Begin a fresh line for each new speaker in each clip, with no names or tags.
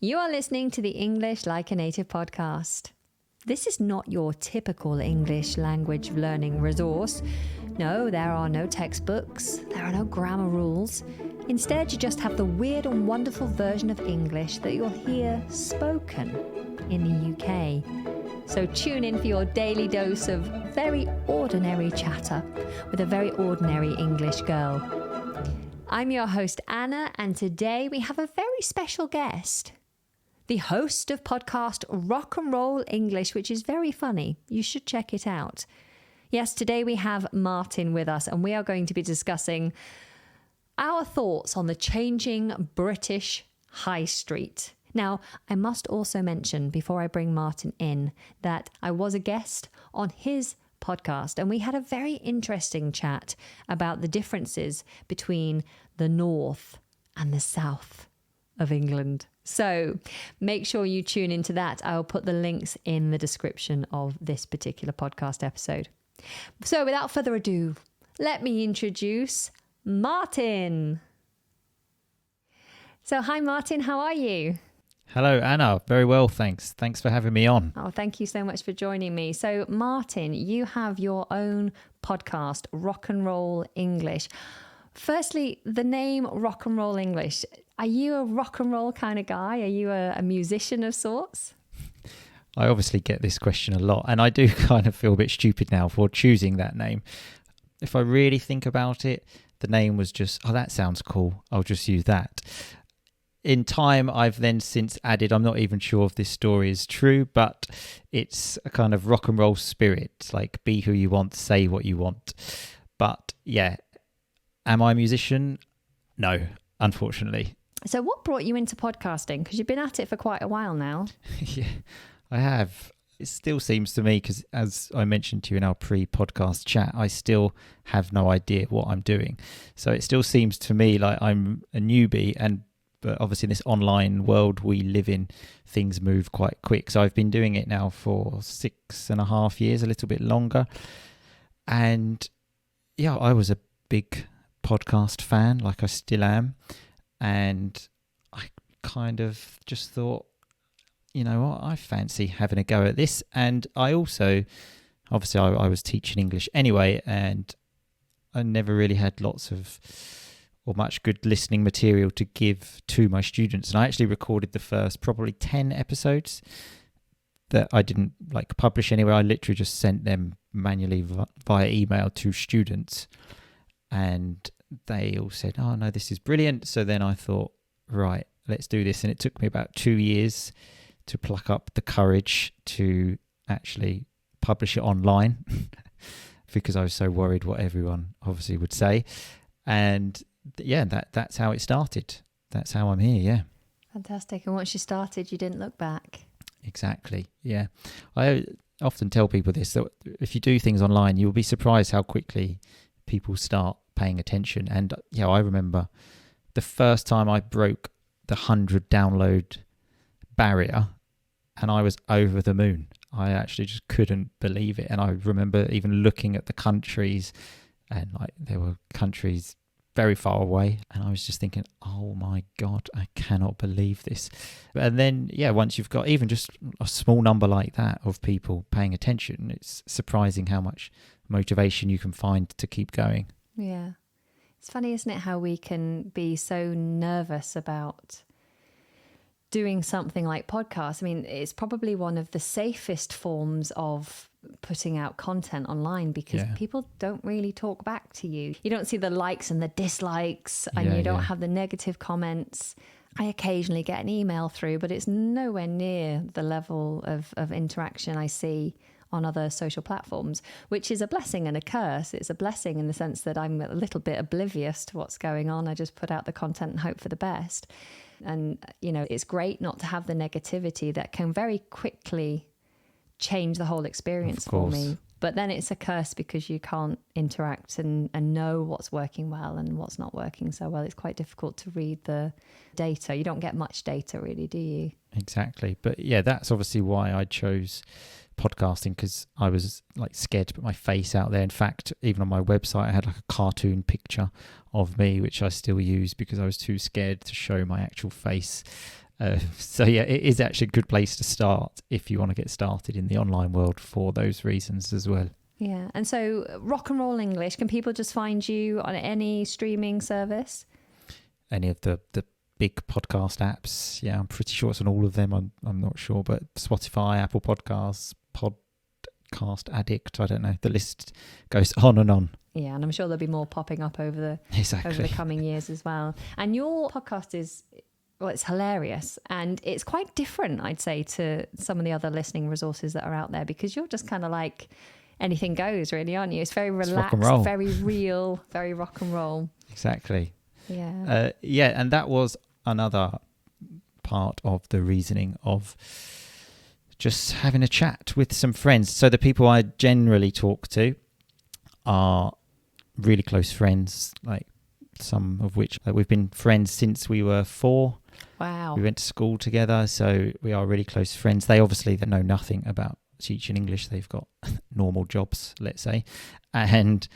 You are listening to the English Like a Native podcast. This is not your typical English language learning resource. No, there are no textbooks, there are no grammar rules. Instead, you just have the weird and wonderful version of English that you'll hear spoken in the UK. So tune in for your daily dose of very ordinary chatter with a very ordinary English girl. I'm your host, Anna, and today we have a very special guest. The host of podcast Rock and Roll English, which is very funny. You should check it out. Yes, today we have Martin with us, and we are going to be discussing our thoughts on the changing British high street. Now, I must also mention, before I bring Martin in, that I was a guest on his podcast, and we had a very interesting chat about the differences between the north and the south of England. So make sure you tune into that. I'll put the links in the description of this particular podcast episode. So without further ado, let me introduce Martin. So hi Martin, how are you?
Hello, Anna. Very well, thanks. Thanks for having me on.
Oh, thank you so much for joining me. So Martin, you have your own podcast, Rock and Roll English. Firstly, the name Rock and Roll English. Are you a rock and roll kind of guy? Are you a musician of sorts?
I obviously get this question a lot, and I do kind of feel a bit stupid now for choosing that name. If I really think about it, the name was just, oh, that sounds cool. I'll just use that. In time, I've then since added, I'm not even sure if this story is true, but it's a kind of rock and roll spirit, like be who you want, say what you want. But yeah, am I a musician? No, unfortunately.
So what brought you into podcasting? Because you've been at it for quite a while now.
Yeah, I have. It still seems to me, because as I mentioned to you in our pre-podcast chat, I still have no idea what I'm doing. So it still seems to me like I'm a newbie, but obviously in this online world we live in, things move quite quick. So I've been doing it now for 6.5 years, a little bit longer. And yeah, I was a big podcast fan, like I still am. And I kind of just thought, you know what, I fancy having a go at this. And I also, obviously I was teaching English anyway, and I never really had lots of or much good listening material to give to my students. And I actually recorded the first probably 10 episodes that I didn't like publish anywhere. I literally just sent them manually via email to students, and they all said, oh no, this is brilliant. So then I thought, right, let's do this. And it took me about 2 years to pluck up the courage to actually publish it online because I was so worried what everyone obviously would say. And yeah, that's how it started. That's how I'm here, yeah.
Fantastic. And once you started, you didn't look back.
Exactly, yeah. I often tell people this, that if you do things online, you'll be surprised how quickly people start paying attention. And yeah, I remember the first time I broke the 100 download barrier, and I was over the moon. I actually just couldn't believe it. And I remember even looking at the countries, and like there were countries very far away, and I was just thinking, oh my God, I cannot believe this. And then yeah, once you've got even just a small number like that of people paying attention, it's surprising how much motivation you can find to keep going.
Yeah. It's funny, isn't it, how we can be so nervous about doing something like podcasts. I mean, it's probably one of the safest forms of putting out content online because people don't really talk back to you. You don't see the likes and the dislikes, and you don't have the negative comments. I occasionally get an email through, but it's nowhere near the level of interaction I see on other social platforms, which is a blessing and a curse. It's a blessing in the sense that I'm a little bit oblivious to what's going on. I just put out the content and hope for the best. And, you know, it's great not to have the negativity that can very quickly change the whole experience for me. But then it's a curse because you can't interact and know what's working well and what's not working so well. It's quite difficult to read the data. You don't get much data really, do you?
Exactly. But yeah, that's obviously why I chose podcasting, because I was like scared to put my face out there. In fact, even on my website, I had like a cartoon picture of me, which I still use because I was too scared to show my actual face. So yeah, it is actually a good place to start if you want to get started in the online world for those reasons as well.
Yeah. And so Rock and Roll English, can people just find you on any streaming service?
Any of the big podcast apps. Yeah, I'm pretty sure it's on all of them. I'm not sure, but Spotify, Apple Podcasts, Podcast Addict, I don't know. The list goes on and on.
Yeah, and I'm sure there'll be more popping up over the coming years as well. And your podcast is, well, it's hilarious, and it's quite different, I'd say, to some of the other listening resources that are out there, because you're just kind of like anything goes, really, aren't you? It's very relaxed, very real, very rock and roll.
Exactly.
Yeah.
And that was another part of the reasoning of just having a chat with some friends. So the people I generally talk to are really close friends, like some of which we've been friends since we were 4.
Wow.
We went to school together, so we are really close friends. They obviously know nothing about teaching English. They've got normal jobs, let's say. And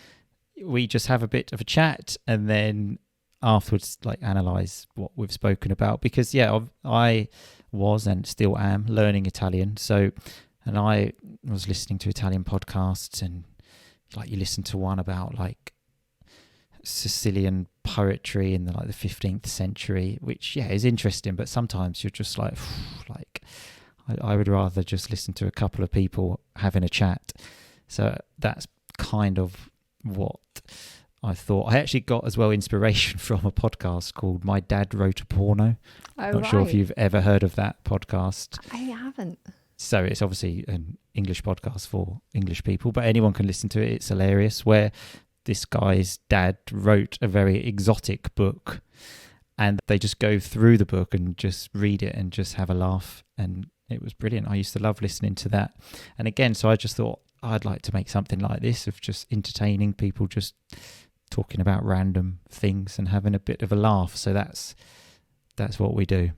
we just have a bit of a chat and then afterwards like analyse what we've spoken about. Because, I was and still am learning Italian. And I was listening to Italian podcasts, and like you listen to one about like Sicilian poetry in the 15th century, which is interesting, but sometimes you're just like I would rather just listen to a couple of people having a chat. So that's kind of what I thought. I actually got as well inspiration from a podcast called My Dad Wrote a Porno. Not sure if you've ever heard of that podcast.
I haven't.
So it's obviously an English podcast for English people, but anyone can listen to it. It's hilarious, where this guy's dad wrote a very exotic book, and they just go through the book and just read it and just have a laugh. And it was brilliant. I used to love listening to that. And again, so I just thought I'd like to make something like this, of just entertaining people, just talking about random things and having a bit of a laugh. So that's what we do.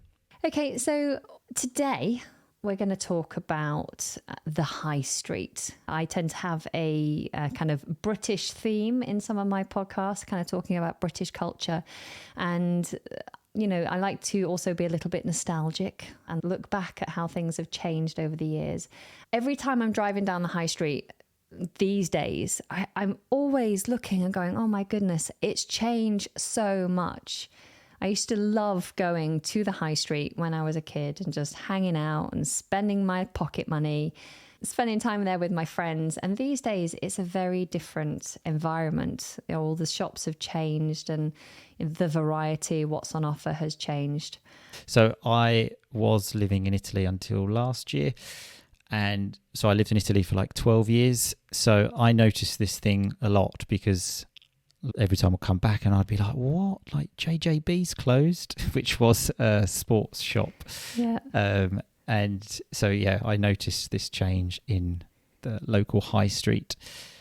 Okay, so today we're going to talk about the high street. I tend to have a kind of British theme in some of my podcasts, kind of talking about British culture. And, I like to also be a little bit nostalgic and look back at how things have changed over the years. Every time I'm driving down the high street these days, I'm always looking and going, oh my goodness, it's changed so much. I used to love going to the high street when I was a kid and just hanging out and spending my pocket money, spending time there with my friends. And these days, it's a very different environment. All the shops have changed and the variety, what's on offer has changed.
So I was living in Italy until last year. And so I lived in Italy for 12 years. So I noticed this thing a lot, because every time I'd come back and I'd be like, what? Like JJB's closed, which was a sports shop.
Yeah.
And so, I noticed this change in the local high street.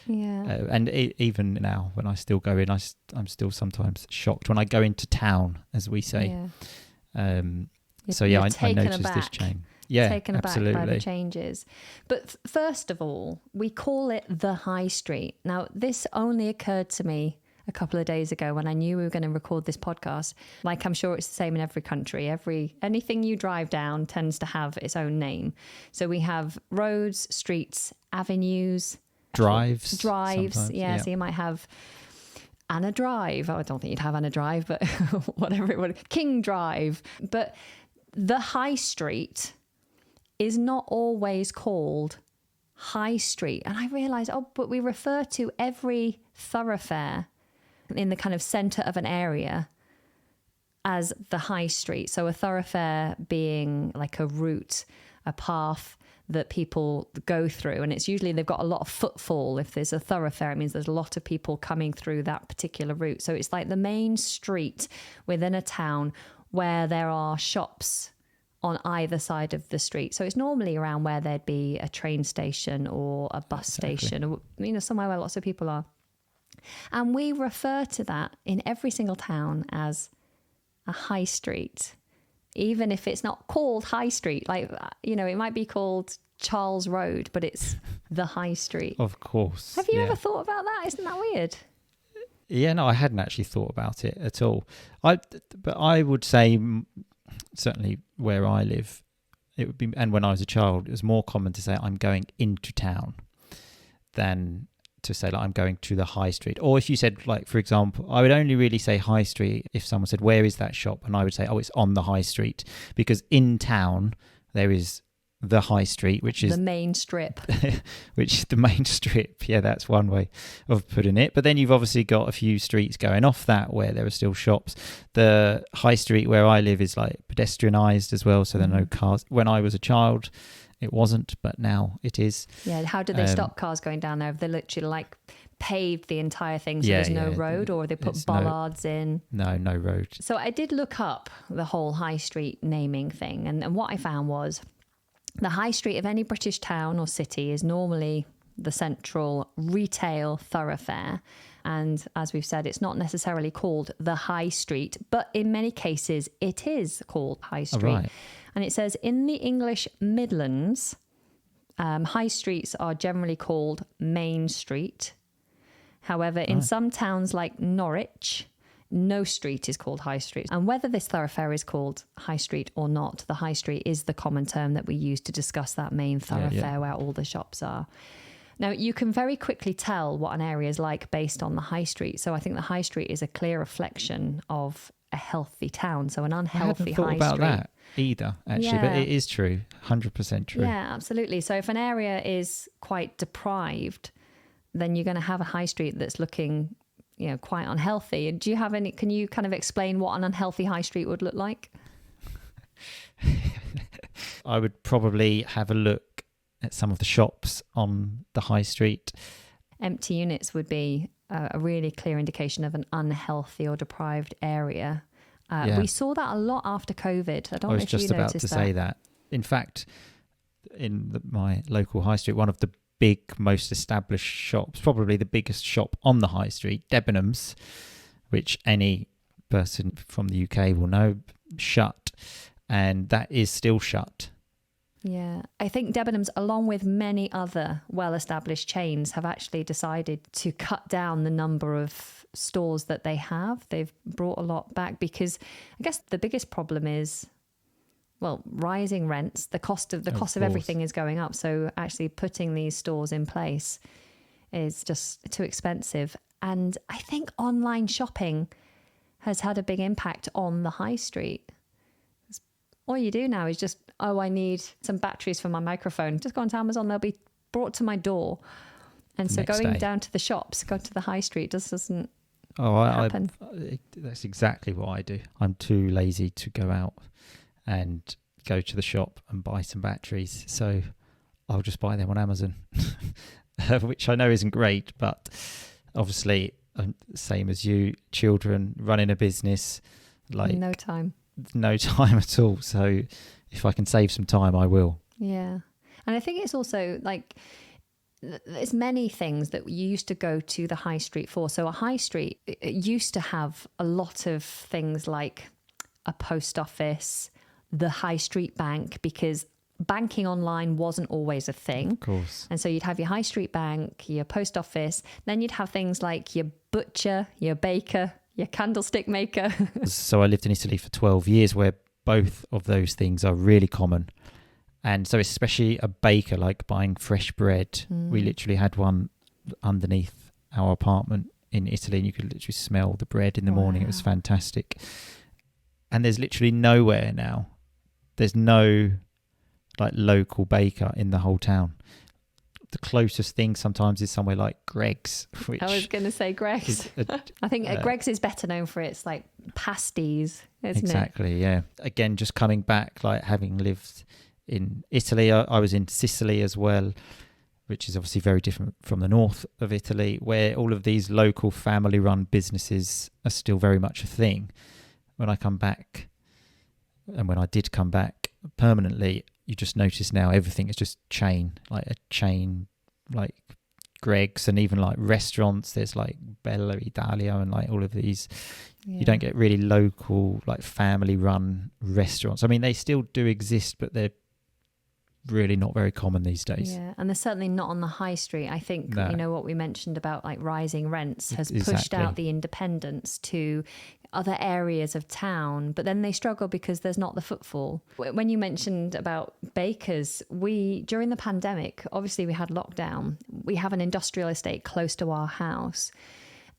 Yeah.
And even now, when I still go in, I'm still sometimes shocked when I go into town, as we say.
Yeah.
I noticed this change. Yeah,
taken aback
absolutely.
by the changes. But first of all, we call it the high street. Now, this only occurred to me a couple of days ago when I knew we were going to record this podcast. Like, I'm sure it's the same in every country. Anything you drive down tends to have its own name. So we have roads, streets, avenues,
drives.
Yeah. So you might have Anna Drive. Oh, I don't think you'd have Anna Drive, but whatever it would. King Drive. But the high street is not always called high street. And I realised, but we refer to every thoroughfare in the kind of centre of an area as the high street. So a thoroughfare being like a route, a path that people go through. And it's usually they've got a lot of footfall. If there's a thoroughfare, it means there's a lot of people coming through that particular route. So it's like the main street within a town where there are shops on either side of the street. So it's normally around where there'd be a train station or a bus station, or somewhere where lots of people are. And we refer to that in every single town as a high street, even if it's not called high street. It might be called Charles Road, but it's the high street.
Of course.
Have you ever thought about that? Isn't that weird?
Yeah, no, I hadn't actually thought about it at all. But I would say certainly where I live, it would be, and when I was a child, it was more common to say I'm going into town than to say like I'm going to the high street. Or if you said, like, for example, I would only really say high street if someone said, where is that shop? And I would say, oh, it's on the high street, because in town there is the high street, which is
the main strip.
which is the main strip. Yeah, that's one way of putting it. But then you've obviously got a few streets going off that where there are still shops. The high street where I live is like pedestrianised as well, so there are no cars. When I was a child, it wasn't, but now it is.
Yeah, how did they stop cars going down there? Have they literally like paved the entire thing so there's no road, or they put bollards in?
No road.
So I did look up the whole high street naming thing, and what I found was the high street of any British town or city is normally the central retail thoroughfare. And as we've said, it's not necessarily called the high street, but in many cases it is called high street.
Right.
And it says in the English Midlands, high streets are generally called main street. However, in some towns like Norwich, no street is called high street. And whether this thoroughfare is called high street or not, the high street is the common term that we use to discuss that main thoroughfare where all the shops are. Now, you can very quickly tell what an area is like based on the high street. So I think the high street is a clear reflection of a healthy town. So an unhealthy high street. I haven't thought about that
either, actually, but it is true, 100% true.
Yeah, absolutely. So if an area is quite deprived, then you're going to have a high street that's looking, you know, quite unhealthy. Do you have any, can you kind of explain what an unhealthy high street would look like?
I would probably have a look at some of the shops on the high street.
Empty units would be a really clear indication of an unhealthy or deprived area. We saw that a lot after COVID. I don't know if you noticed that. I was just about to say that. In fact, in my local high street, one of the big, most established shops, probably the biggest shop on the high street, Debenhams, which any person from the UK will know, shut, and that is still shut. Yeah, I think Debenhams, along with many other well-established chains, have actually decided to cut down the number of stores that they have. They've brought a lot back because I guess the biggest problem is, well, rising rents. The cost of everything is going up. So actually putting these stores in place is just too expensive. And I think online shopping has had a big impact on the high street. All you do now is just, I need some batteries for my microphone. Just go onto Amazon, they'll be brought to my door. And so going down to the shops, go to the high street just doesn't happen.
That's exactly what I do. I'm too lazy to go out and go to the shop and buy some batteries. So I'll just buy them on Amazon, which I know isn't great, but obviously, same as you, children, running a business, like
no time
at all. So if I can save some time, I will.
Yeah. And I think it's also like, there's many things that you used to go to the high street for. So a high street, it used to have a lot of things like a post office, the high street bank, because banking online wasn't always a thing.
Of course.
And so you'd have your high street bank, your post office, then you'd have things like your butcher, your baker, your candlestick maker.
So I lived in Italy for 12 years where both of those things are really common. And so especially a baker, like buying fresh bread. We literally had one underneath our apartment in Italy and you could literally smell the bread in the morning. It was fantastic. And there's literally nowhere now. There's no like local baker in the whole town. The closest thing sometimes is somewhere like Greg's. Which
I was going to say Greg's. I think Greg's is better known for its like pasties, isn't
exactly, yeah. Again, just coming back, like having lived in Italy, I was in Sicily as well, which is obviously very different from the north of Italy, where all of these local family-run businesses are still very much a thing. When I come back, and when I did come back permanently, you just notice now everything is just chain, like Greg's, and even like restaurants. There's like Bella Italia and like all of these. Yeah. You don't get really local, like family-run restaurants. I mean, they still do exist, but they're really not very common these days.
Yeah, and they're certainly not on the high street. I think,
No.
you know, what we mentioned about like rising rents has pushed
Exactly.
out the independents to other areas of town, but then they struggle because there's not the footfall. When you mentioned about bakers, during the pandemic, obviously we had lockdown. We have an industrial estate close to our house,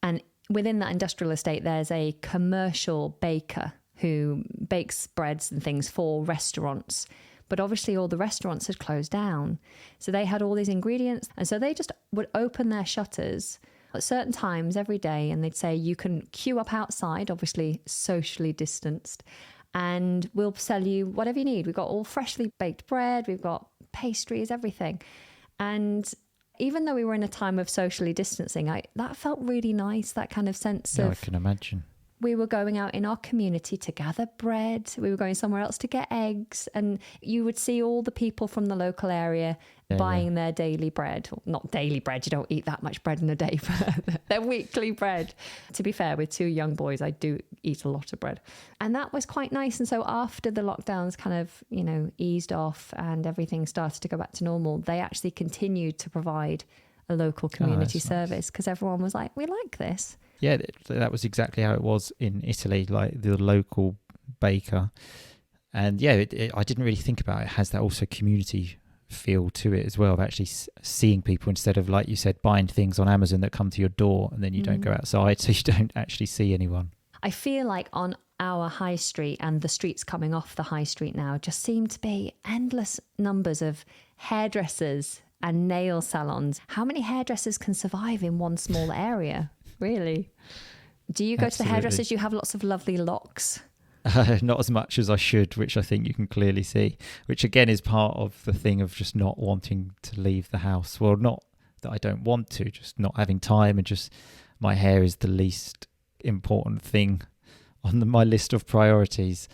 and within that industrial estate, there's a commercial baker who bakes breads and things for restaurants. But obviously all the restaurants had closed down. So they had all these ingredients. And so they just would open their shutters at certain times every day. And they'd say, you can queue up outside, obviously socially distanced, and we'll sell you whatever you need. We've got all freshly baked bread. We've got pastries, everything. And even though we were in a time of socially distancing, that felt really nice, that kind of sense of...
I can imagine.
We were going out in our community to gather bread. We were going somewhere else to get eggs. And you would see all the people from the local area buying their daily bread. Well, not daily bread, you don't eat that much bread in a day, but their weekly bread. To be fair, with 2 young boys, I do eat a lot of bread. And that was quite nice. And so after the lockdowns kind of, you know, eased off and everything started to go back to normal, they actually continued to provide a local community service because everyone was like, we like this.
Yeah, that was exactly how it was in Italy, like the local baker. And yeah, I didn't really think about it. It has that also community feel to it as well, of actually seeing people instead of, like you said, buying things on Amazon that come to your door and then you don't go outside, so you don't actually see anyone.
I feel like on our high street and the streets coming off the high street now just seem to be endless numbers of hairdressers and nail salons. How many hairdressers can survive in one small area? Really? Do you go to the hairdressers? You have lots of lovely locks.
Not as much as I should, which I think you can clearly see, which again is part of the thing of just not wanting to leave the house. Well, not that I don't want to, just not having time, and just my hair is the least important thing on my list of priorities.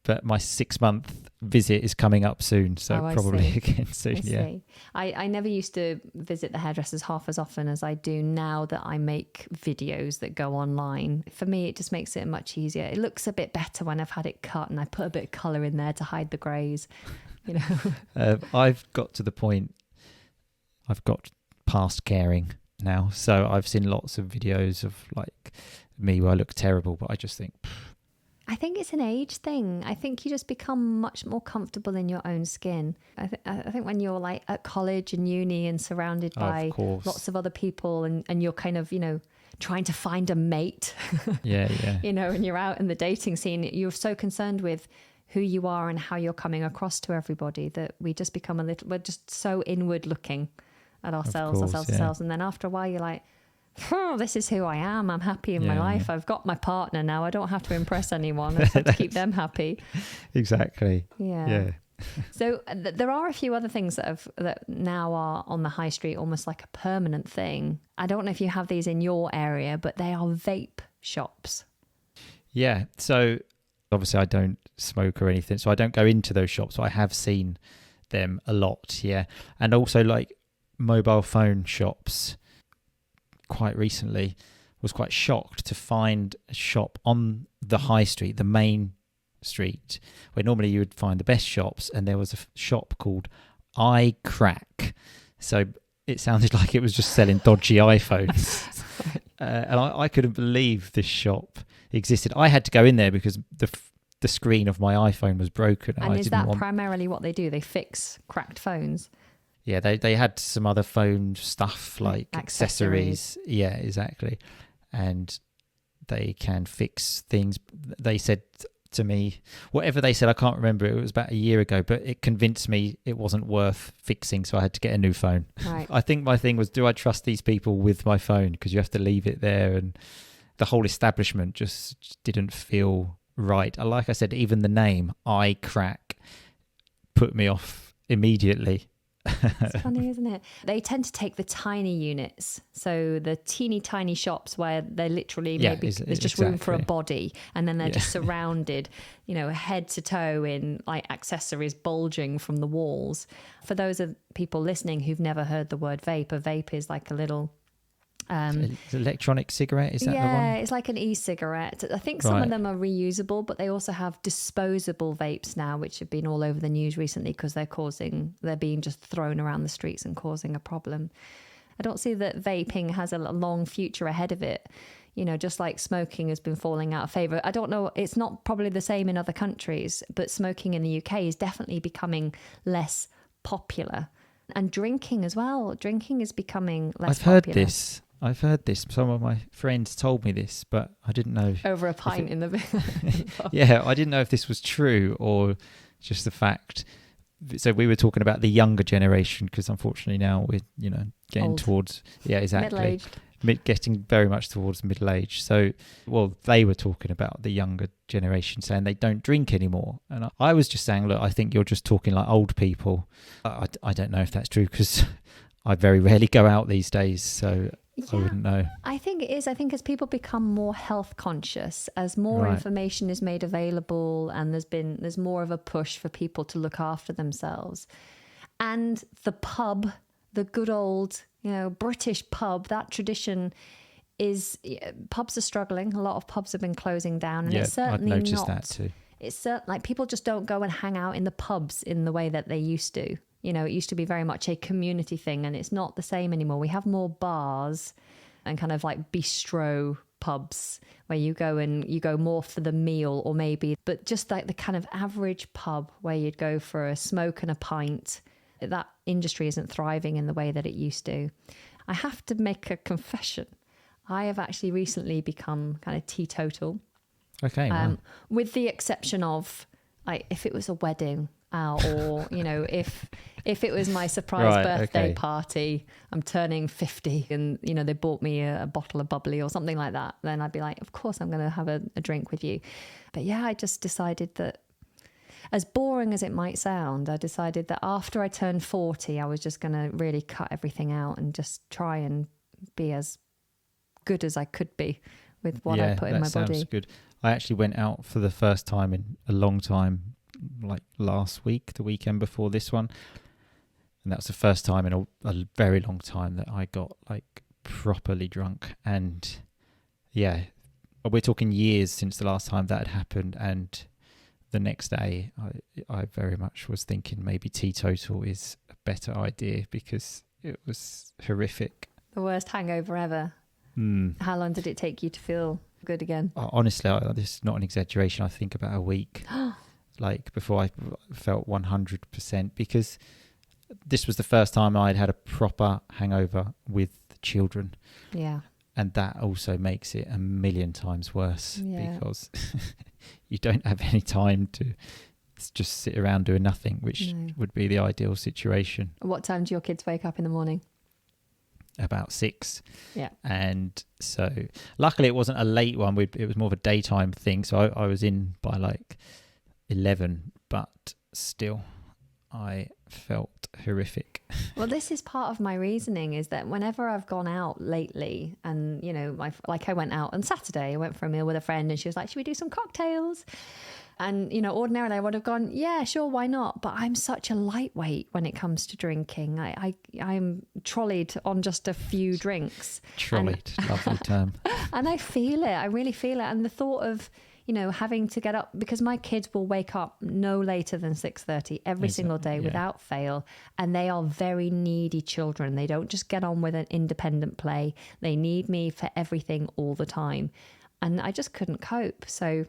But my 6-month visit is coming up soon, so probably again soon.
I never used to visit the hairdressers half as often as I do now that I make videos that go online. For me, it just makes it much easier. It looks a bit better when I've had it cut and I put a bit of colour in there to hide the greys. You know,
I've got to the point. I've got past caring now, so I've seen lots of videos of like me where I look terrible, but I just think.
I think it's an age thing. I think you just become much more comfortable in your own skin. I think when you're like at college and uni and surrounded by lots of other people and you're kind of, you know, trying to find a mate,
yeah.
You know, and you're out in the dating scene, you're so concerned with who you are and how you're coming across to everybody that we just become we're just so inward looking at ourselves. And then after a while you're like, oh, this is who I am. I'm happy in my life. I've got my partner now. I don't have to impress anyone. I just have to keep them happy.
Exactly.
Yeah. So there are a few other things that now are on the high street, almost like a permanent thing. I don't know if you have these in your area, but they are vape shops.
Yeah. So obviously I don't smoke or anything, so I don't go into those shops. But I have seen them a lot. Yeah. And also like mobile phone shops. Quite recently was quite shocked to find a shop on the high street, the main street, where normally you would find the best shops, and there was a shop called iCrack. So it sounded like it was just selling dodgy iPhones. And I couldn't believe this shop existed. I had to go in there because the screen of my iPhone was broken.
And is that primarily what they do? They fix cracked phones?
Yeah, they had some other phone stuff like accessories. Yeah, exactly. And they can fix things. They said to me, whatever they said, I can't remember. It was about a year ago, but it convinced me it wasn't worth fixing. So I had to get a new phone.
Right.
I think my thing was, do I trust these people with my phone? Because you have to leave it there. And the whole establishment just didn't feel right. Like I said, even the name, iCrack, put me off immediately.
It's funny, isn't it? They tend to take the tiny units, so the teeny tiny shops where they're literally there's just room for a body, and then they're just surrounded, you know, head to toe in like accessories bulging from the walls. For those of people listening who've never heard the word vape, a vape is like a little
It's electronic cigarette, is that the one?
Yeah, it's like an e-cigarette. I think some of them are reusable, but they also have disposable vapes now, which have been all over the news recently because they're being just thrown around the streets and causing a problem. I don't see that vaping has a long future ahead of it. You know, just like smoking has been falling out of favour. I don't know, it's not probably the same in other countries, but smoking in the UK is definitely becoming less popular. And drinking as well. Drinking is becoming less popular.
I've heard this. Some of my friends told me this, but I didn't know.
Over a pint in the...
Yeah, I didn't know if this was true or just the fact. So we were talking about the younger generation because unfortunately now we're, getting
Old.
Towards... Yeah, exactly.
Middle-aged.
Getting very much towards middle age. So, they were talking about the younger generation saying they don't drink anymore. And I was just saying, look, I think you're just talking like old people. I don't know if that's true because I very rarely go out these days. So I wouldn't know.
I think it is. I think as people become more health conscious, as more information is made available and there's more of a push for people to look after themselves. And the pub, the good old... British pub, that tradition pubs are struggling. A lot of pubs have been closing down. And it's certainly
I've noticed that too.
It's like people just don't go and hang out in the pubs in the way that they used to. It used to be very much a community thing and it's not the same anymore. We have more bars and kind of like bistro pubs where you go more for the meal or maybe, but just like the kind of average pub where you'd go for a smoke and a pint. That industry isn't thriving in the way that it used to. I have to make a confession. I have actually recently become kind of teetotal.
Okay. Wow.
With the exception of like if it was a wedding or, if it was my surprise birthday party, I'm turning 50 and, they bought me a bottle of bubbly or something like that, then I'd be like, of course I'm going to have a drink with you. But yeah, I just decided that as boring as it might sound, I decided that after I turned 40, I was just going to really cut everything out and just try and be as good as I could be with what I put in my body. Yeah, that sounds good.
I actually went out for the first time in a long time, like last week, the weekend before this one. And that was the first time in a very long time that I got like properly drunk. And yeah, we're talking years since the last time that had happened. And the next day, I very much was thinking maybe teetotal is a better idea because it was horrific.
The worst hangover ever. How long did it take you to feel good again?
Honestly, this is not an exaggeration. I think about a week, like before I felt 100%, because this was the first time I'd had a proper hangover with children.
Yeah.
And that also makes it a million times worse because you don't have any time to just sit around doing nothing, which would be the ideal situation.
What time do your kids wake up in the morning?
About 6.
Yeah.
And so luckily it wasn't a late one. It was more of a daytime thing. So I was in by like 11, but still I felt horrific.
Well, this is part of my reasoning is that whenever I've gone out lately and, I went out on Saturday, I went for a meal with a friend and she was like, should we do some cocktails? And, ordinarily I would have gone, yeah, sure, why not? But I'm such a lightweight when it comes to drinking. I'm trolleyed on just a few drinks.
Trolleyed, lovely term.
And I feel it. I really feel it. And the thought of, having to get up, because my kids will wake up no later than 6:30 every single day without fail. And they are very needy children. They don't just get on with an independent play. They need me for everything all the time. And I just couldn't cope. So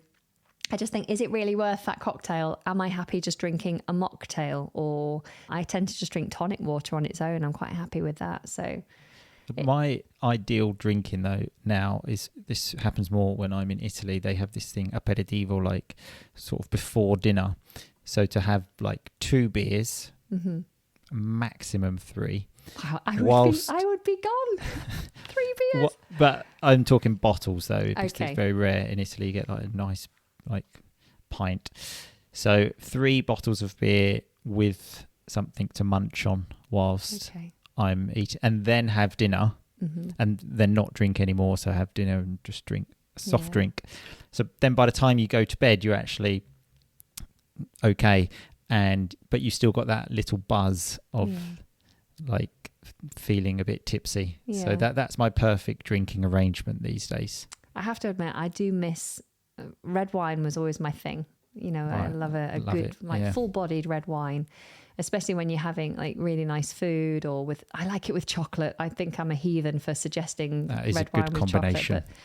I just think, is it really worth that cocktail? Am I happy just drinking a mocktail? Or I tend to just drink tonic water on its own. I'm quite happy with that. So
my ideal drinking though now is, this happens more when I'm in Italy. They have this thing, aperitivo, like sort of before dinner. So to have like 2 beers, maximum 3.
I would be gone. 3 beers.
But I'm talking bottles though. It's very rare in Italy. You get like a nice pint. So 3 bottles of beer with something to munch on whilst I'm eating, and then have dinner, and then not drink anymore. So have dinner and just drink a soft drink. So then by the time you go to bed, you're actually okay, but you still got that little buzz of like feeling a bit tipsy.
Yeah.
So that's my perfect drinking arrangement these days.
I have to admit, I do miss red wine. Was always my thing. You know, I love a good full-bodied red wine, especially when you're having like really nice food or with. I like it with chocolate. I think I'm a heathen for suggesting
that is
red
a good
wine with
combination.
chocolate. But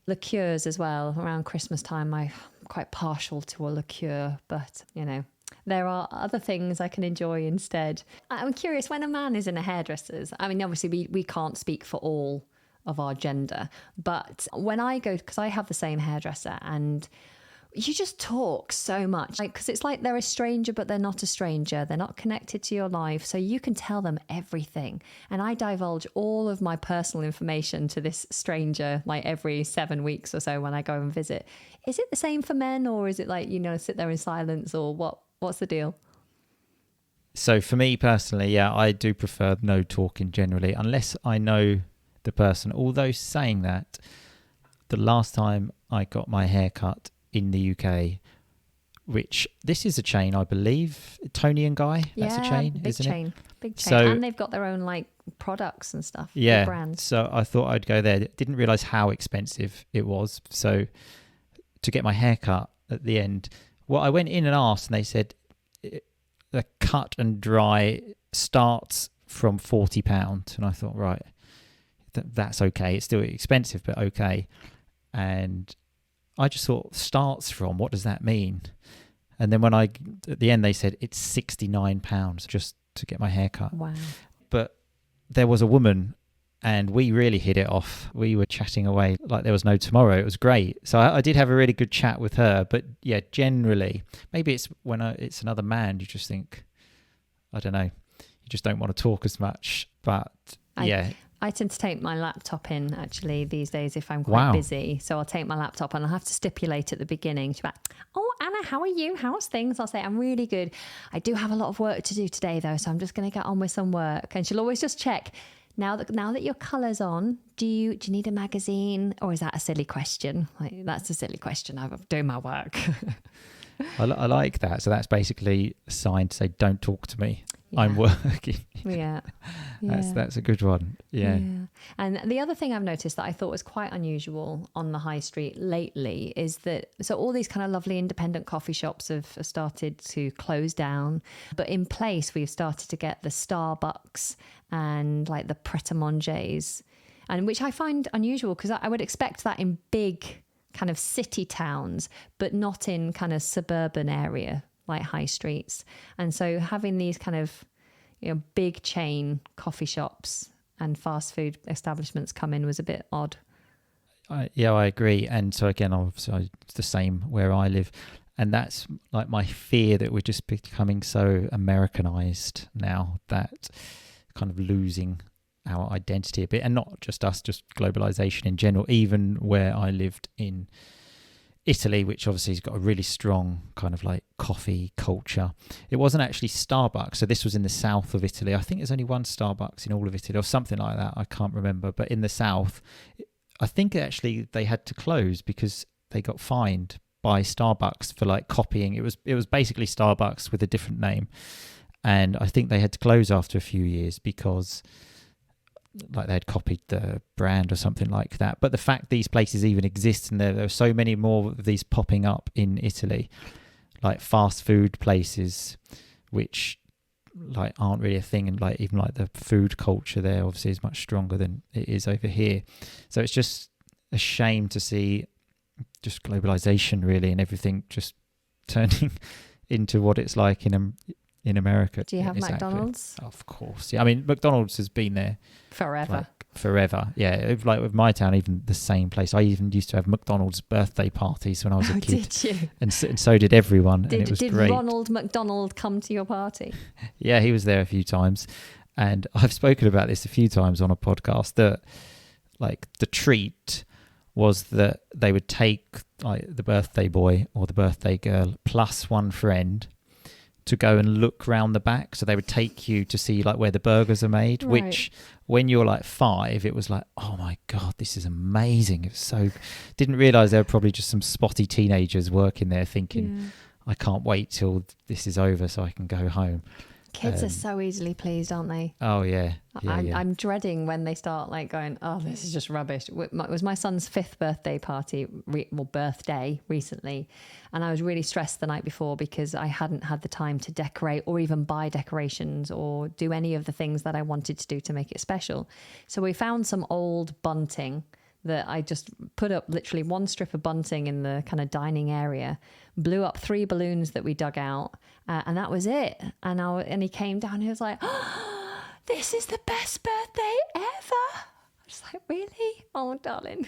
liqueurs as well. Around Christmas time, I'm quite partial to a liqueur, but you know, there are other things I can enjoy instead. I'm curious, when a man is in a hairdresser's, I mean, obviously we can't speak for all of our gender, but when I go, because I have the same hairdresser, and you just talk so much, like, because it's like they're a stranger, but they're not a stranger. They're not connected to your life. So you can tell them everything. And I divulge all of my personal information to this stranger, like every 7 weeks or so when I go and visit. Is it the same for men, or is it like, you know, sit there in silence, or what's the deal?
So for me personally, yeah, I do prefer no talking generally, unless I know the person. Although saying that, the last time I got my hair cut in the UK, which this is a chain, I believe, Tony and Guy, that's a chain, isn't it?
Big chain.
So,
and they've got their own like products and stuff.
Yeah,
brands.
So I thought I'd go there. Didn't realise how expensive it was. So to get my hair cut at the end, well, I went in and asked, and they said the cut and dry starts from £40. And I thought, right, that's okay. It's still expensive, but okay. And I just thought, starts from, what does that mean? And then at the end, they said it's £69 just to get my hair cut.
Wow.
But there was a woman, and we really hit it off. We were chatting away like there was no tomorrow. It was great. So I did have a really good chat with her. But yeah, generally, maybe it's when it's another man, you just think, I don't know, you just don't want to talk as much. But
I tend to take my laptop in actually these days if I'm quite busy. So I'll take my laptop, and I'll have to stipulate at the beginning. She'll be like, "Oh, Anna, how are you? How's things?" I'll say, "I'm really good. I do have a lot of work to do today though, so I'm just going to get on with some work." And she'll always just check, now that your colour's on, do you need a magazine, or is that a silly question? Like, that's a silly question. I'm doing my work.
I like that. So that's basically a sign to say, don't talk to me. Yeah. I'm working.
Yeah.
That's a good one. Yeah.
And the other thing I've noticed that I thought was quite unusual on the high street lately is that, so all these kind of lovely independent coffee shops have started to close down, but in place we've started to get the Starbucks and like the Pret-a-Manger's, and which I find unusual because I would expect that in big kind of city towns, but not in kind of suburban area like high streets. And so having these kind of, you know, big chain coffee shops and fast food establishments come in was a bit odd.
I agree. And so again, obviously it's the same where I live. And that's like my fear that we're just becoming so Americanized now, that kind of losing our identity a bit. And not just us, just globalization in general. Even where I lived in Italy, which obviously has got a really strong kind of like coffee culture. It wasn't actually Starbucks. So this was in the south of Italy. I think there's only one Starbucks in all of Italy or something like that. I can't remember. But in the south, I think actually they had to close because they got fined by Starbucks for like copying. It was basically Starbucks with a different name. And I think they had to close after a few years because like they had copied the brand or something like that. But the fact these places even exist, and there are so many more of these popping up in Italy, like fast food places, which like aren't really a thing, and like even like the food culture there obviously is much stronger than it is over here. So it's just a shame to see just globalization really, and everything just turning into what it's like in America.
Do you have McDonald's?
Of course. Yeah. I mean, McDonald's has been there
forever.
Yeah. Like with my town, even the same place. I even used to have McDonald's birthday parties when I was a kid.
Did you?
And so did everyone. And it was
did
great.
Ronald McDonald come to your party?
Yeah, he was there a few times. And I've spoken about this a few times on a podcast, that like the treat was that they would take like the birthday boy or the birthday girl plus one friend to go and look round the back. So they would take you to see like where the burgers are made,
right.
Which when you're like 5, it was like, oh my God, this is amazing. It's so, didn't realize there were probably just some spotty teenagers working there thinking, I can't wait till this is over so I can go home.
Kids are so easily pleased, aren't they?
Oh yeah,
I'm dreading when they start like going, oh, this is just rubbish. It was my son's 5th birthday party, birthday recently. And I was really stressed the night before because I hadn't had the time to decorate or even buy decorations or do any of the things that I wanted to do to make it special. So we found some old bunting that I just put up, literally one strip of bunting in the kind of dining area, blew up 3 balloons that we dug out, and that was it. And he came down and he was like, oh, this is the best birthday ever. I was like, really? Oh, darling.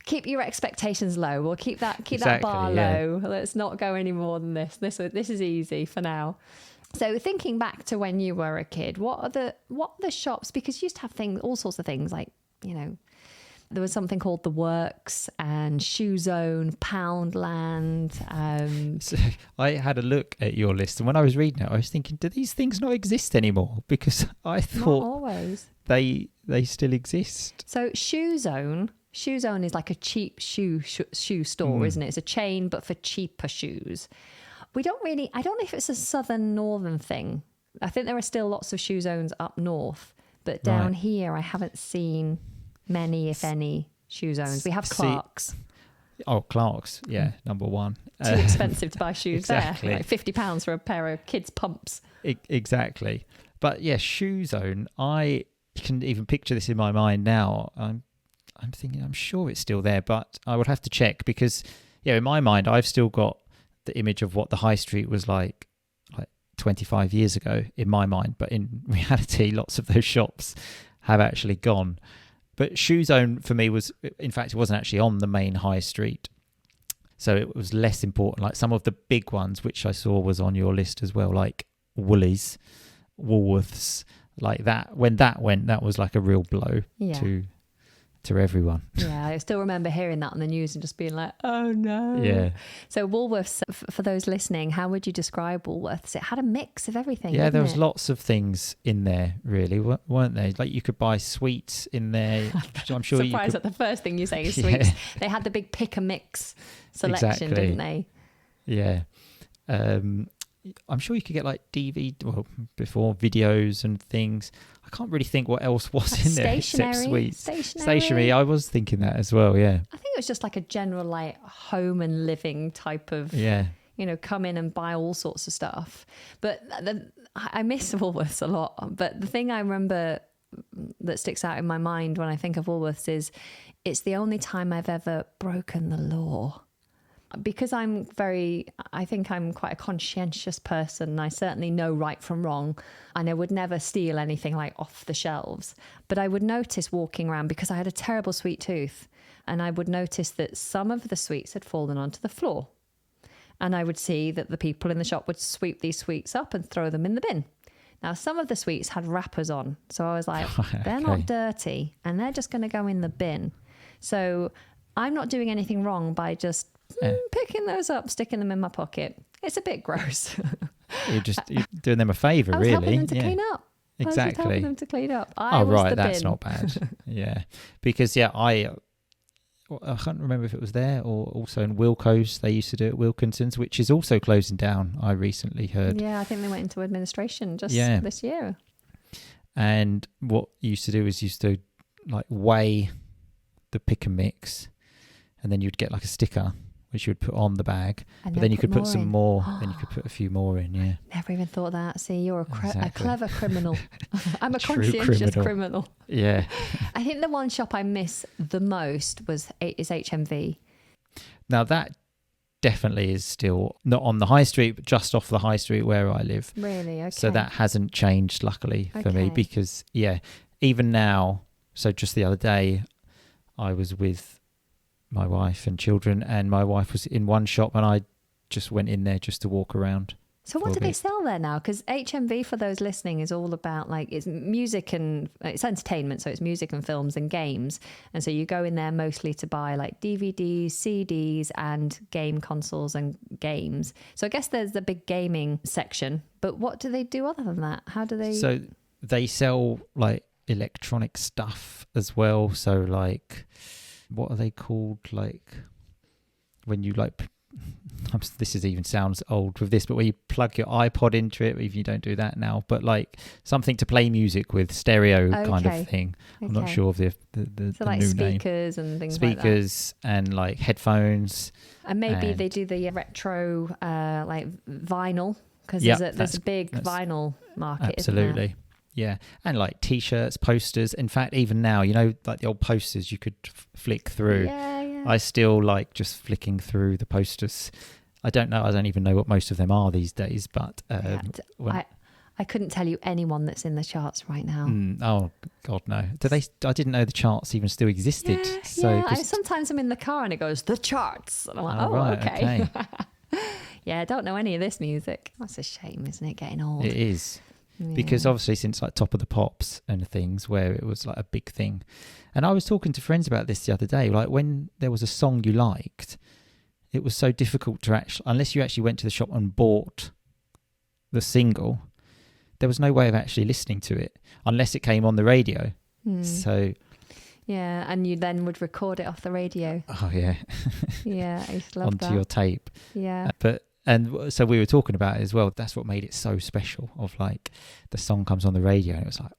Keep your expectations low. We'll keep that bar low. Let's not go any more than this. This is easy for now. So thinking back to when you were a kid, what are the shops? Because you used to have all sorts of things like, there was something called The Works and Shoe Zone, Poundland.
So I had a look at your list, and when I was reading it, I was thinking, do these things not exist anymore? Because I thought
not always.
They still exist.
So Shoe Zone is like a cheap shoe store, isn't it? It's a chain, but for cheaper shoes. I don't know if it's a northern thing. I think there are still lots of Shoe Zones up north, but down here I haven't seen many, if any, Shoe Zones. We have Clark's.
Clark's, yeah, number one.
Too expensive to buy shoes
exactly.
there. Like £50 for a pair of kids' pumps.
Exactly. But yeah, Shoe Zone, I can even picture this in my mind now. I'm thinking, I'm sure it's still there, but I would have to check because, in my mind, I've still got the image of what the high street was like 25 years ago in my mind. But in reality, lots of those shops have actually gone. But Shoe Zone for me in fact, it wasn't actually on the main high street. So it was less important. Like some of the big ones, which I saw was on your list as well, like Woolies, Woolworths, like that. When that went, that was like a real blow to everyone.
Yeah, I still remember hearing that on the news and just being like, oh no.
Yeah.
So Woolworths, for those listening, how would you describe Woolworths? It had a mix of everything.
Yeah, there was lots of things in there, really, weren't there? Like you could buy sweets in there. I'm sure you
surprised
could...
that the first thing you say is sweets. Yeah. They had the big pick and mix selection, didn't they?
Yeah. I'm sure you could get like before videos and things. I can't really think what else was in there except sweets. Stationery. I was thinking that as well. Yeah.
I think it was just like a general like home and living type of.
Yeah.
Come in and buy all sorts of stuff. But I miss Woolworths a lot. But the thing I remember that sticks out in my mind when I think of Woolworths is it's the only time I've ever broken the law. Because I think I'm quite a conscientious person. I certainly know right from wrong, and I would never steal anything like off the shelves. But I would notice walking around, because I had a terrible sweet tooth, and I would notice that some of the sweets had fallen onto the floor. And I would see that the people in the shop would sweep these sweets up and throw them in the bin. Now, some of the sweets had wrappers on. So I was like, they're not dirty, and they're just going to go in the bin. So I'm not doing anything wrong by just picking those up, sticking them in my pocket. It's a bit gross.
You're doing them a favour, really.
I was helping them to clean up.
Exactly.
I was helping them to clean up.
That's not bad. Yeah. Because, I can't remember if it was there or also in Wilko's. They used to do it at Wilkinson's, which is also closing down, I recently heard.
Yeah, I think they went into administration just this year. And
what you used to do is like weigh the pick and mix, and then you'd get like a sticker which you would put on the bag, but then you could put some more, then you could put a few more in. Yeah.
Never even thought of that. See, you're a clever criminal. I'm a conscientious criminal.
Yeah.
I think the one shop I miss the most is HMV.
Now that definitely is still not on the high street, but just off the high street where I live.
Really? Okay.
So that hasn't changed, luckily for me, because even now, so just the other day, I was with my wife and children, and my wife was in one shop, and I just went in there just to walk around.
So what do they sell there now? Because HMV, for those listening, is all about it's music and it's entertainment. So it's music and films and games. And so you go in there mostly to buy like DVDs, CDs and game consoles and games. So I guess there's the big gaming section. But what do they do other than that? How do they...
So they sell like electronic stuff as well. So like, what are they called? Like when you like this is even sounds old with this, but where you plug your iPod into it, even you don't do that now, but like something to play music with, stereo kind of thing. I'm not sure of the
so like
new
speakers
name.
And things
speakers
like that.
And like headphones.
And maybe they do the retro like vinyl, because there's a big vinyl market.
Absolutely.
Isn't there?
Yeah. And like t-shirts, posters. In fact, even now, you know, like the old posters you could flick through.
Yeah.
I still like just flicking through the posters. I don't even know what most of them are these days, but
I couldn't tell you anyone that's in the charts right now.
Oh God, no. I didn't know the charts even still existed.
Sometimes I'm in the car and it goes, the charts. And I'm like,
right,
okay. Yeah, I don't know any of this music. That's a shame, isn't it, getting old?
It is. Because obviously since like Top of the Pops and things where it was like a big thing. And I was talking to friends about this the other day, like when there was a song you liked, it was so difficult to unless you actually went to the shop and bought the single, there was no way of actually listening to it unless it came on the radio. So
yeah, and you then would record it off the radio.
Oh yeah.
Yeah, I used to love that.
Onto your tape.
Yeah.
And so we were talking about it as well. That's what made it so special, of like the song comes on the radio and it was like,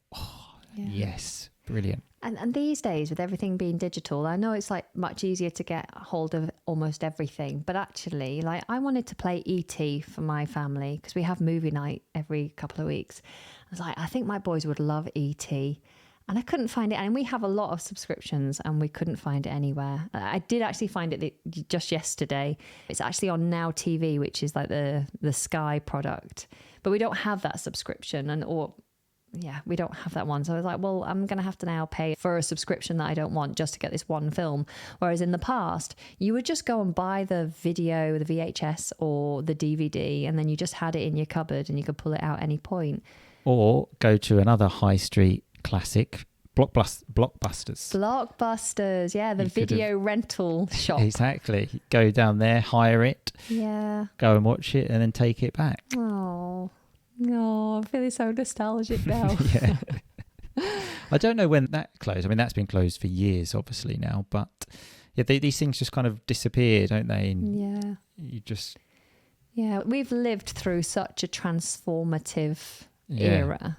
yes, brilliant.
And these days with everything being digital, I know it's like much easier to get hold of almost everything. But actually, like I wanted to play E.T. for my family because we have movie night every couple of weeks. I was like, I think my boys would love E.T. And I couldn't find it. And we have a lot of subscriptions and we couldn't find it anywhere. I did actually find it just yesterday. It's actually on Now TV, which is like the Sky product. But we don't have that subscription we don't have that one. So I was like, well, I'm going to have to now pay for a subscription that I don't want just to get this one film. Whereas in the past, you would just go and buy the video, the VHS or the DVD, and then you just had it in your cupboard and you could pull it out any point.
Or go to another high street classic, Blockbusters.
Blockbusters, yeah, the video rental shop.
Exactly. Go down there, hire it,
go
and watch it, and then take it back.
Oh, I'm feeling so nostalgic now.
Yeah. I don't know when that closed. I mean, that's been closed for years, obviously, now. But yeah, these things just kind of disappear, don't they? And you just...
Yeah, we've lived through such a transformative era.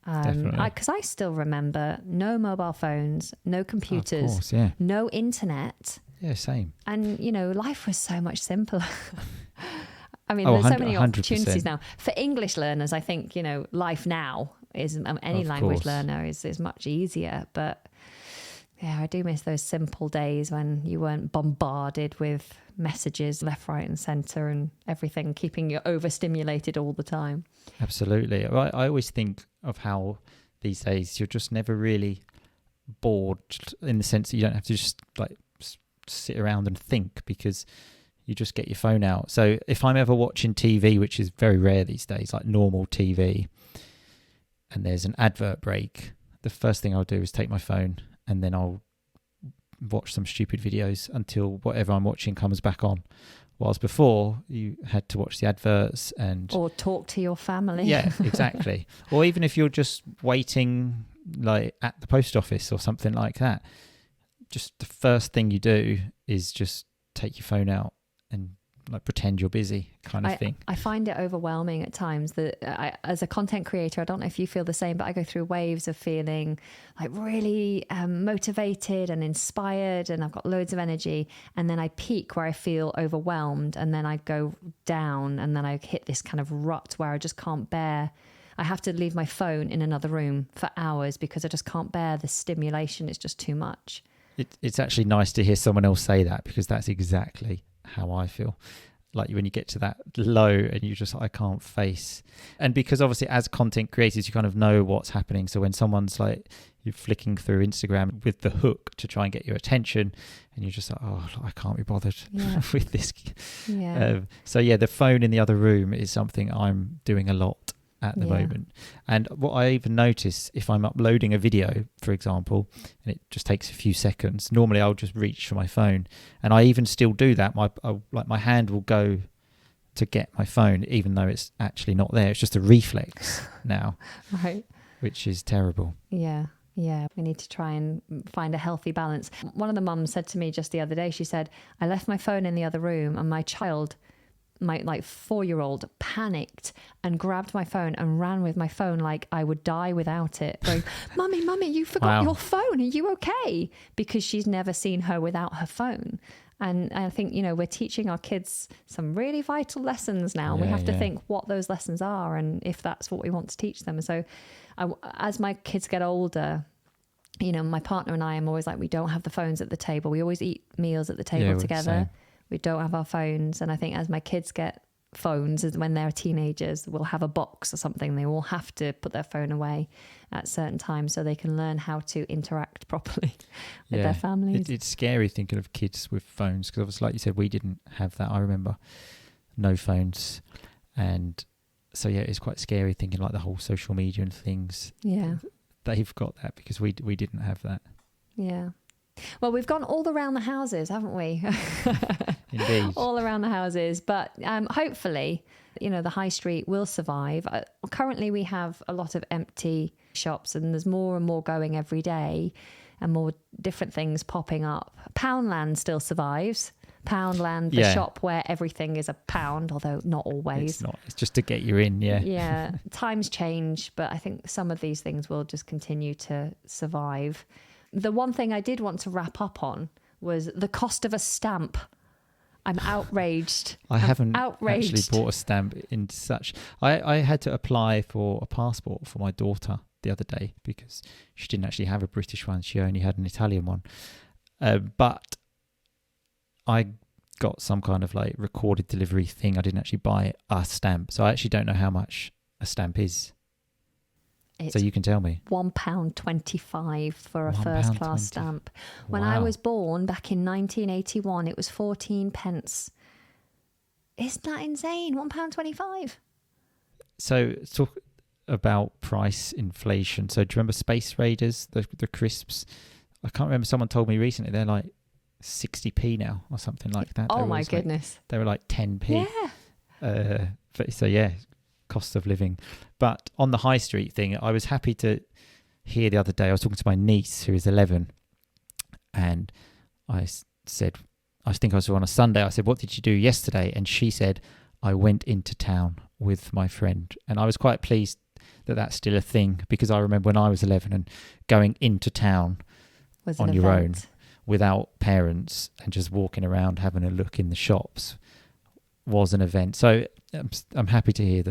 Definitely.
Because I still remember no mobile phones, no computers,
of course, yeah.
no internet.
Yeah, same.
And, life was so much simpler. I mean, there's so many
100%.
opportunities now. For English learners, I think, life now is, any language learner is much easier. But yeah, I do miss those simple days when you weren't bombarded with messages left, right and centre and everything, keeping you overstimulated all the time.
Absolutely. I always think of how these days you're just never really bored, in the sense that you don't have to just like sit around and think, because you just get your phone out. So if I'm ever watching TV, which is very rare these days, like normal TV, and there's an advert break, the first thing I'll do is take my phone and then I'll watch some stupid videos until whatever I'm watching comes back on. Whilst before, you had to watch the adverts or
talk to your family.
Yeah, exactly. Or even if you're just waiting like at the post office or something like that, just the first thing you do is just take your phone out and like pretend you're busy kind of thing.
I find it overwhelming at times that as a content creator, I don't know if you feel the same, but I go through waves of feeling like really motivated and inspired and I've got loads of energy, and then I peak where I feel overwhelmed, and then I go down, and then I hit this kind of rut where I just can't bear. I have to leave my phone in another room for hours because I just can't bear the stimulation. It's just too much.
It's actually nice to hear someone else say that, because that's exactly how I feel. Like when you get to that low and you just, I can't face. And because obviously as content creators, you kind of know what's happening. So when someone's like, you're flicking through Instagram with the hook to try and get your attention, and you're just like, oh, I can't be bothered with this.
Yeah.
So yeah, the phone in the other room is something I'm doing a lot at the moment. And what I even notice, if I'm uploading a video, for example, and it just takes a few seconds, normally I'll just reach for my phone, and I even still do that. My hand will go to get my phone even though it's actually not there. It's just a reflex now.
Right.
Which is terrible.
Yeah Yeah, we need to try and find a healthy balance. One of the mums said to me just the other day, she said, I left my phone in the other room and my child, my like 4-year-old, panicked and grabbed my phone and ran with my phone like I would die without it, going, Mummy, you forgot your phone. Are you okay? Because she's never seen her without her phone. And I think, we're teaching our kids some really vital lessons now. And we have to think what those lessons are and if that's what we want to teach them. So as my kids get older, my partner and I am always like, we don't have the phones at the table. We always eat meals at the table together. We don't have our phones. And I think as my kids get phones, when they're teenagers, we'll have a box or something. They will have to put their phone away at certain times so they can learn how to interact properly with their families.
It's scary thinking of kids with phones because obviously, like you said, we didn't have that. I remember no phones. And so, it's quite scary thinking like the whole social media and things. Yeah. They've got that because we didn't have that.
Yeah. Well, we've gone all around the houses, haven't we?
Indeed.
All around the houses. But hopefully, the high street will survive. Currently, we have a lot of empty shops and there's more and more going every day and more different things popping up. Poundland still survives. Poundland, the shop where everything is a pound, although not always.
It's not. It's just to get you in,
Yeah. Times change, but I think some of these things will just continue to survive. The one thing I did want to wrap up on was the cost of a stamp. I'm outraged.
I haven't actually bought a stamp in such... I had to apply for a passport for my daughter the other day because she didn't actually have a British one. She only had an Italian one. But I got some kind of like recorded delivery thing. I didn't actually buy a stamp. So I actually don't know how much a stamp is. So you can tell me.
£1.25 for a first class stamp. When I was born back in 1981, it was 14 pence. Isn't that insane? £1.25.
So talk about price inflation. So do you remember Space Raiders, the crisps? I can't remember. Someone told me recently they're like 60p now or something like that.
Oh my goodness.
They were like 10p. Yeah. Cost of living. But on the high street thing, I was happy to hear the other day, I was talking to my niece who is 11 and I said, I think I was on a Sunday, I said, what did you do yesterday? And she said, I went into town with my friend. And I was quite pleased that that's still a thing because I remember when I was 11 and going into town on your own without parents and just walking around having a look in the shops was an event. So I'm happy to hear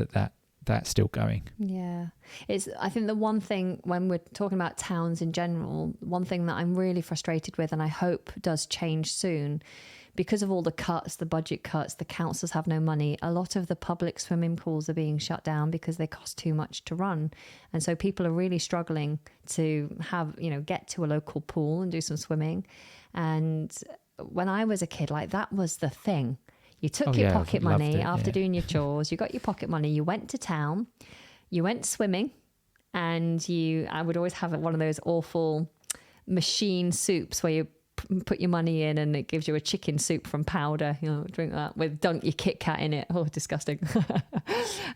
that's still going. Yeah.
I think the one thing when we're talking about towns in general, one thing that I'm really frustrated with and I hope does change soon, because of all the cuts, the budget cuts, the councils have no money. A lot of the public swimming pools are being shut down because they cost too much to run. And so people are really struggling to get to a local pool and do some swimming. And when I was a kid, like that was the thing. You took your pocket money after doing your chores. You got your pocket money. You went to town. You went swimming. And I would always have one of those awful machine soups where you put your money in and it gives you a chicken soup from powder. Drink that dunk your Kit Kat in it. Oh, disgusting.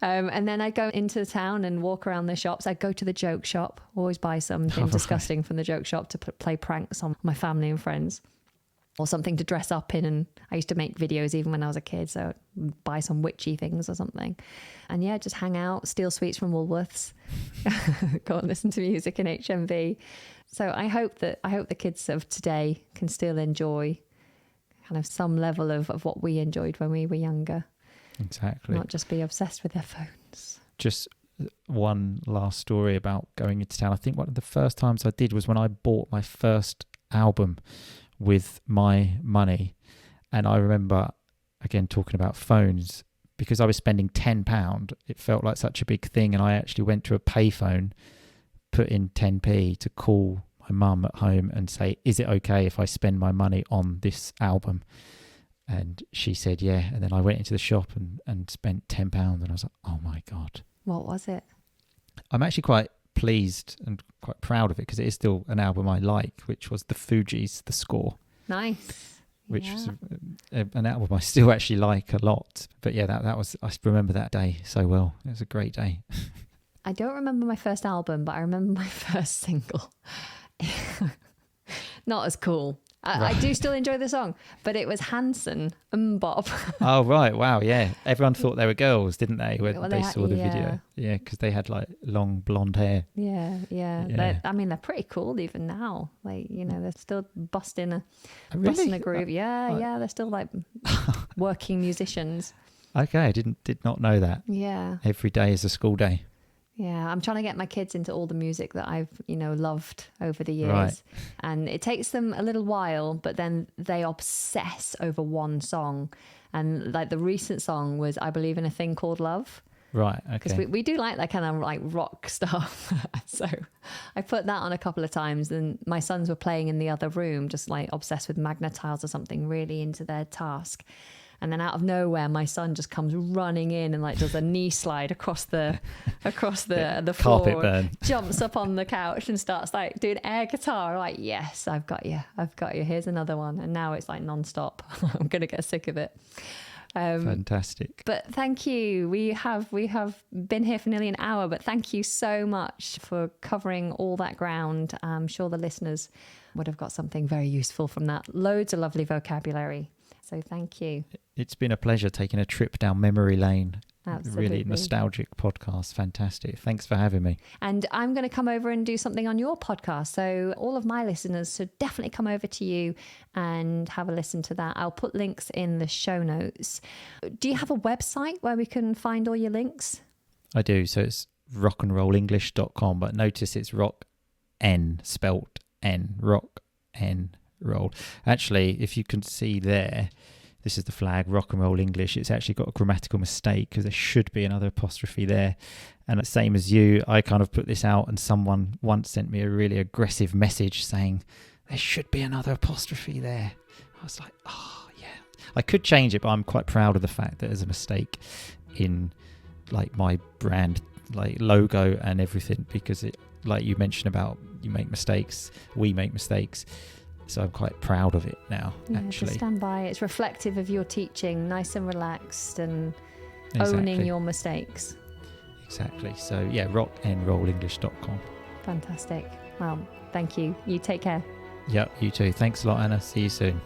And then I'd go into the town and walk around the shops. I'd go to the joke shop. Always buy something disgusting from the joke shop to play pranks on my family and friends. Or something to dress up in. And I used to make videos even when I was a kid. So I'd buy some witchy things or something. And just hang out, steal sweets from Woolworths, go and listen to music in HMV. So I hope the kids of today can still enjoy kind of some level of what we enjoyed when we were younger.
Exactly.
Not just be obsessed with their phones.
Just one last story about going into town. I think one of the first times I did was when I bought my first album with my money. And I remember, again, talking about phones, because I was spending £10, it felt like such a big thing. And I actually went to a payphone, put in 10p to call my mum at home and say, is it okay if I spend my money on this album? And she said, yeah. And then I went into the shop and spent £10 and I was like, oh my God.
What was it? I'm
actually quite pleased and quite proud of it because it is still an album I like, which was the Fugees' The Score.
Nice.
Which was an album I still actually like a lot. But yeah, that was, I remember that day so well. It was a great day.
I don't remember my first album, but I remember my first single. Not as cool. I do still enjoy the song, but it was Hanson, Bob.
Oh, right. Wow. Yeah. Everyone thought they were girls, didn't they, when
Well,
they saw the video? Yeah, because they had like long blonde hair.
Yeah. They're pretty cool even now. Like, they're still busting a groove. Yeah. They're still like working musicians.
Okay. I did not know that.
Yeah.
Every day is a school day.
Yeah, I'm trying to get my kids into all the music that I've, loved over the years.
Right.
And it takes them a little while, but then they obsess over one song. And like the recent song was I Believe in a Thing Called Love.
Right, okay.
Because we do like that kind of like rock stuff. So I put that on a couple of times, and my sons were playing in the other room, just like obsessed with Magna Tiles or something, really into their task. And then out of nowhere, my son just comes running in and like does a knee slide across the floor,
carpet burn,
jumps up on the couch and starts like doing air guitar. I'm like, yes, I've got you. Here's another one. And now it's like nonstop. I'm gonna get sick of it.
Fantastic.
But thank you. We have been here for nearly an hour, but thank you so much for covering all that ground. I'm sure the listeners would have got something very useful from that. Loads of lovely vocabulary. So thank you.
It's been a pleasure taking a trip down memory lane.
Absolutely.
Really nostalgic podcast. Fantastic. Thanks for having me.
And I'm going to come over and do something on your podcast. So all of my listeners should definitely come over to you and have a listen to that. I'll put links in the show notes. Do you have a website where we can find all your links?
I do. So it's rockandrollenglish.com, but notice it's rock N spelt N, rock N roll. Actually, if you can see there, this is the flag, Rock and Roll English. It's actually got a grammatical mistake because there should be another apostrophe there. And the same as you, I kind of put this out and someone once sent me a really aggressive message saying, there should be another apostrophe there. I was like, oh, yeah. I could change it, but I'm quite proud of the fact that there's a mistake in like my brand, like logo and everything, because it, like you mentioned about you make mistakes, we make mistakes. So I'm quite proud of it now, actually.
To stand by. It's reflective of your teaching, nice and relaxed and
Exactly.
owning your mistakes.
Exactly. So, yeah, rockandrollenglish.com.
Fantastic. Well, thank you. You take care.
Yep, you too. Thanks a lot, Anna. See you soon.